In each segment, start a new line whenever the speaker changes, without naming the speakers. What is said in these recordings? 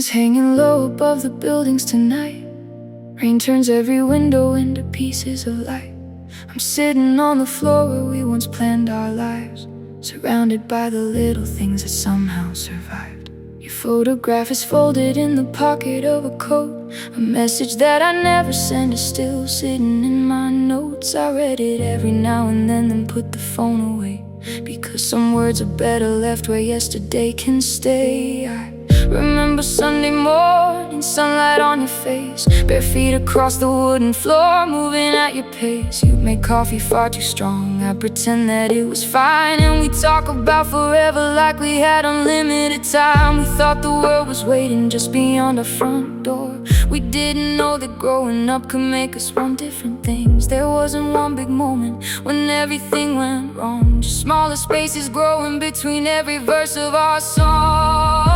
Curtains hanging low above the buildings tonight. Rain turns every window into pieces of light. I'm sitting on the floor where we once planned our lives, surrounded by the little things that somehow survived. Your photograph is folded in the pocket of a coat. A message that I never sent is still sitting in my notes. I read it every now and then put the phone away, because some words are better left where yesterday can stay. I remember Sunday morning, sunlight on your face, bare feet across the wooden floor, moving at your pace. You made coffee far too strong, I pretend that it was fine, and we talk about forever like we had unlimited time. We thought the world was waiting just beyond our front door. We didn't know that growing up could make us want different things. There wasn't one big moment when everything went wrong, just smaller spaces growing between every verse of our song.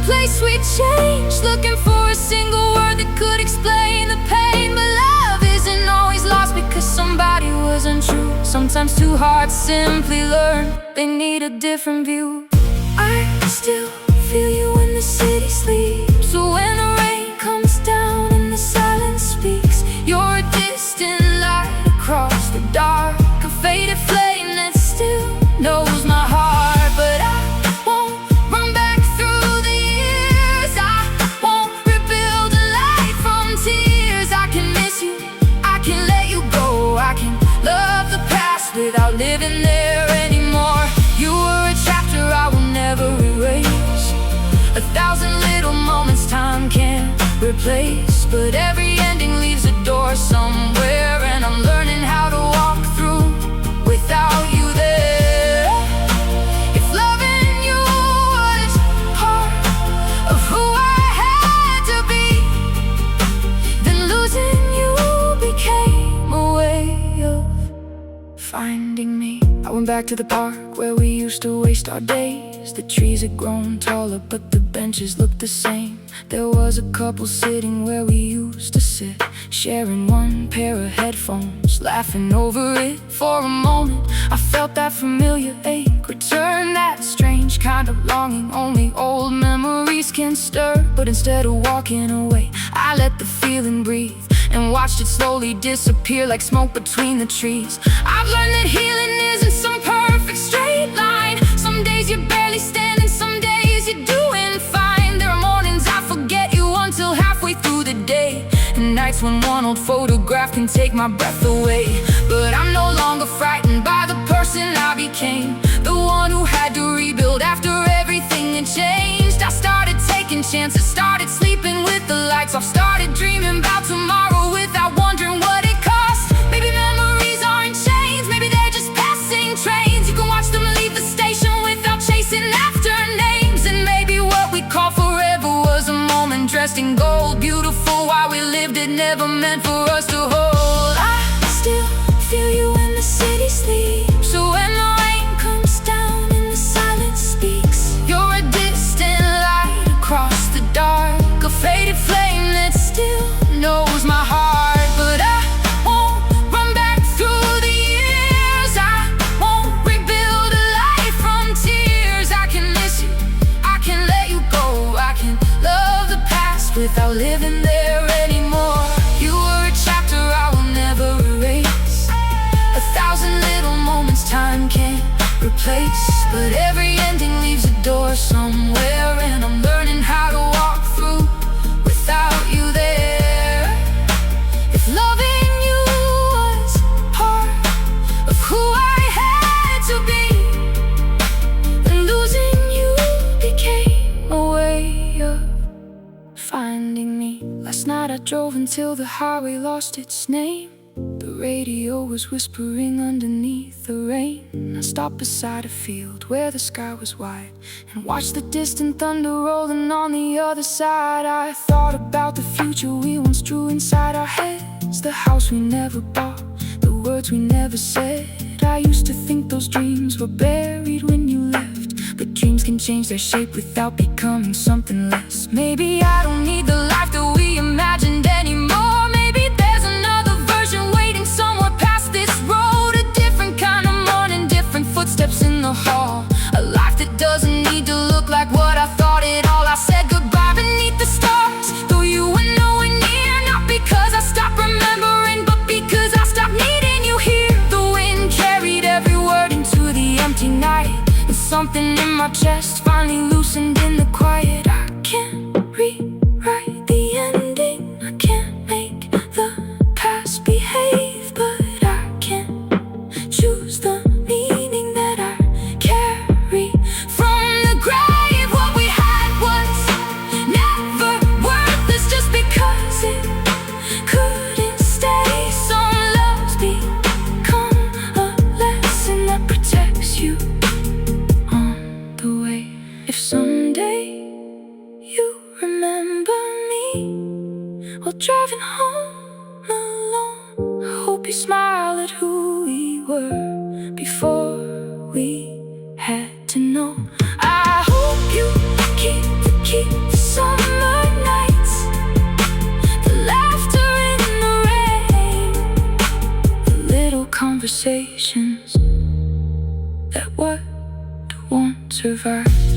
Place we changed, looking for a single word that could explain the pain. But love isn't always lost because somebody wasn't true. Sometimes two hearts simply learn they need a different view. I still feel you when the city sleeps, so when the rain comes down and the silence speaks, you're a distant light across the dark, a faded flame that still knows my heart. But I won't run back through the years, I won't rebuild a life from tears. I can miss you, I can let you go, I can love the past without living there anymore. You were a chapter I will never erase, 1,000 little moments time can't replace. But every ending leaves a door somewhere, and I'm learning how to walk through without you there. If loving you was part of who I had to be, then losing you became a way of finding me. I went back to the park where we used to waste our days. The trees had grown taller, but the benches looked the same. There was a couple sitting where we used to sit, sharing one pair of headphones, laughing over it. For a moment, I felt that familiar ache return, that strange kind of longing only old memories can stir. But instead of walking away, I let the feeling breathe and watched it slowly disappear like smoke between the trees. I've learned that healing isn't some perfect straight line. Some days you're barely standing, some days you're doing fine. There are mornings I forget you until halfway through the day, and nights when one old photograph can take my breath away. But I'm no longer frightened by the person I became, the one who had to rebuild after everything had changed. I started taking chances, started sleeping with the lights off, started dreaming about tomorrow without wondering what it cost. Maybe memories aren't chains, maybe they're just passing trains. You can watch them leave the station without chasing after names. And maybe what we call forever was a moment dressed in gold, beautiful while we lived it, never meant for us to hold. I still feel you when the city sleeps, so when the rain comes down and the silence speaks, you're a distant light across the dark, a faded flame that still knows my heart. But I won't run back through the years, I won't rebuild a life from tears. I can miss you, I can let you go, I can love the past without living there anymore. You were a chapter I will never erase, 1,000 little moments time can't replace. But every ending leaves a door somewhere, and I'm learning how to walk through without you there. If loving you was part of who I had to be, then losing you became a way of finding me. Last night I drove until the highway lost its name. The radio was whispering underneath the rain. I stopped beside a field where the sky was wide and watched the distant thunder rolling on the other side. I thought about the future we once drew inside our heads, the house we never bought, the words we never said. I used to think those dreams were buried when you left, but dreams can change their shape without becoming something less. Maybe I don't need the life that we imagined anymore. Maybe there's another version waiting somewhere past this road, a different kind of morning, different footsteps in the hall, a life that doesn't say you remember me while driving home alone. I hope you smile at who we were before we had to know. I hope you keep the summer nights, the laughter in the rain, the little conversations that won't survive.